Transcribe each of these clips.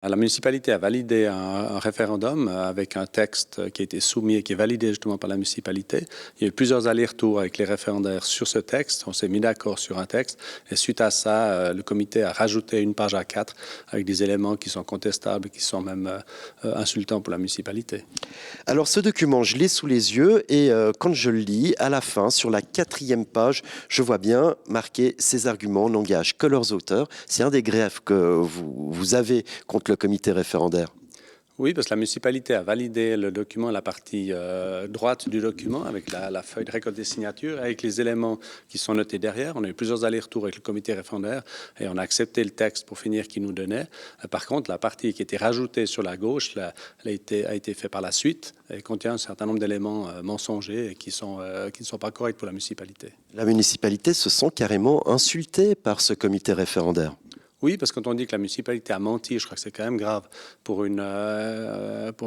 La municipalité a validé un référendum avec un texte qui a été soumis et qui est validé justement par la municipalité. Il y a eu plusieurs allers-retours avec les référendaires sur ce texte. On s'est mis d'accord sur un texte et suite à ça, le comité a rajouté une page A4 avec des éléments qui sont contestables, qui sont même insultants pour la municipalité. Alors ce document, je l'ai sous les yeux et quand je le lis, à la fin, sur la 4e page, je vois bien marqué « Ces arguments n'engagent que leurs auteurs ». C'est un des griefs que vous avez contre le comité référendaire. Oui, parce que la municipalité a validé le document, la partie droite du document, avec la feuille de récolte des signatures, avec les éléments qui sont notés derrière. On a eu plusieurs allers-retours avec le comité référendaire et on a accepté le texte pour finir qu'il nous donnait. Par contre, la partie qui était rajoutée sur la gauche a été faite par la suite et contient un certain nombre d'éléments mensongers et qui ne sont pas corrects pour la municipalité. La municipalité se sent carrément insultée par ce comité référendaire. Oui, parce que quand on dit que la municipalité a menti, je crois que c'est quand même grave pour une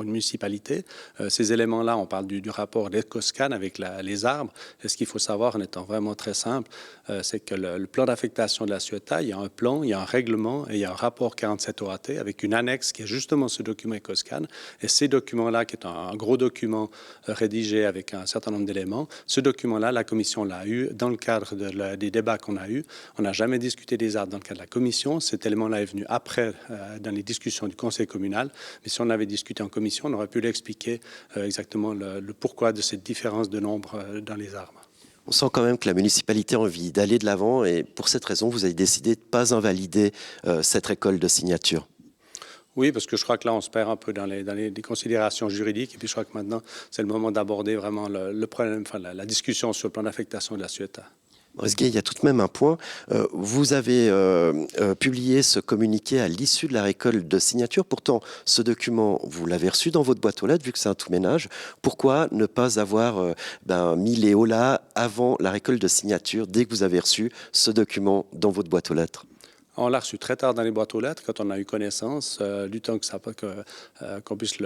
municipalité. Ces éléments-là, on parle du rapport d'Ecoscan avec les arbres. Et ce qu'il faut savoir, en étant vraiment très simple, c'est que le plan d'affectation de la Ciotat, il y a un plan, il y a un règlement et il y a un rapport 47 OAT avec une annexe qui est justement ce document Ecoscan. Et ces documents-là, qui est un gros document rédigé avec un certain nombre d'éléments, ce document-là, la commission l'a eu dans le cadre des débats qu'on a eus. On n'a jamais discuté des arbres dans le cadre de la commission. Cet élément-là est venu après, dans les discussions du conseil communal. Mais si on avait discuté en commission, on aurait pu l'expliquer exactement le pourquoi de cette différence de nombre dans les arbres. On sent quand même que la municipalité a envie d'aller de l'avant et pour cette raison, vous avez décidé de ne pas invalider cette récolte de signatures. Oui, parce que je crois que là, on se perd un peu dans les considérations juridiques. Et puis, je crois que maintenant, c'est le moment d'aborder vraiment le problème, enfin, la discussion sur le plan d'affectation de la Ciotat. Maurice Gay, il y a tout de même un point. Vous avez publié ce communiqué à l'issue de la récolte de signatures. Pourtant, ce document, vous l'avez reçu dans votre boîte aux lettres, vu que c'est un tout ménage. Pourquoi ne pas avoir mis les holà avant la récolte de signatures, dès que vous avez reçu ce document dans votre boîte aux lettres? On l'a reçu très tard dans les boîtes aux lettres, quand on a eu connaissance, du temps qu'on puisse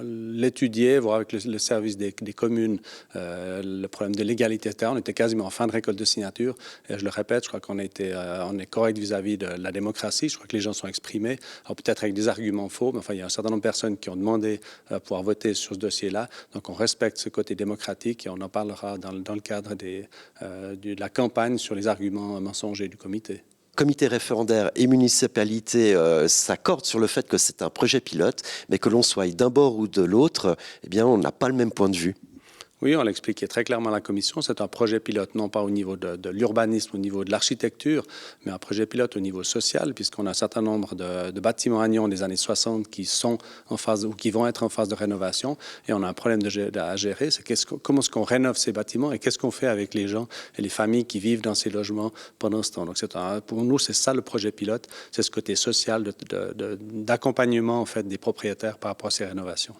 l'étudier, voir avec le service des communes le problème de légalité, etc. On était quasiment en fin de récolte de signatures. Et je le répète, je crois qu'on on est correct vis-à-vis de la démocratie. Je crois que les gens sont exprimés, alors peut-être avec des arguments faux, mais enfin, il y a un certain nombre de personnes qui ont demandé à pouvoir voter sur ce dossier-là. Donc, on respecte ce côté démocratique et on en parlera dans le cadre de la campagne sur les arguments mensongers du comité. Comité référendaire et municipalité s'accordent sur le fait que c'est un projet pilote, mais que l'on soit d'un bord ou de l'autre, eh bien, on n'a pas le même point de vue. Oui, on l'expliquait très clairement à la commission. C'est un projet pilote, non pas au niveau de l'urbanisme, au niveau de l'architecture, mais un projet pilote au niveau social, puisqu'on a un certain nombre de bâtiments à Nyon des années 60 qui sont en phase ou qui vont être en phase de rénovation. Et on a un problème à gérer. C'est comment est-ce qu'on rénove ces bâtiments et qu'est-ce qu'on fait avec les gens et les familles qui vivent dans ces logements pendant ce temps. Donc, pour nous, c'est ça le projet pilote. C'est ce côté social d'accompagnement en fait, des propriétaires par rapport à ces rénovations.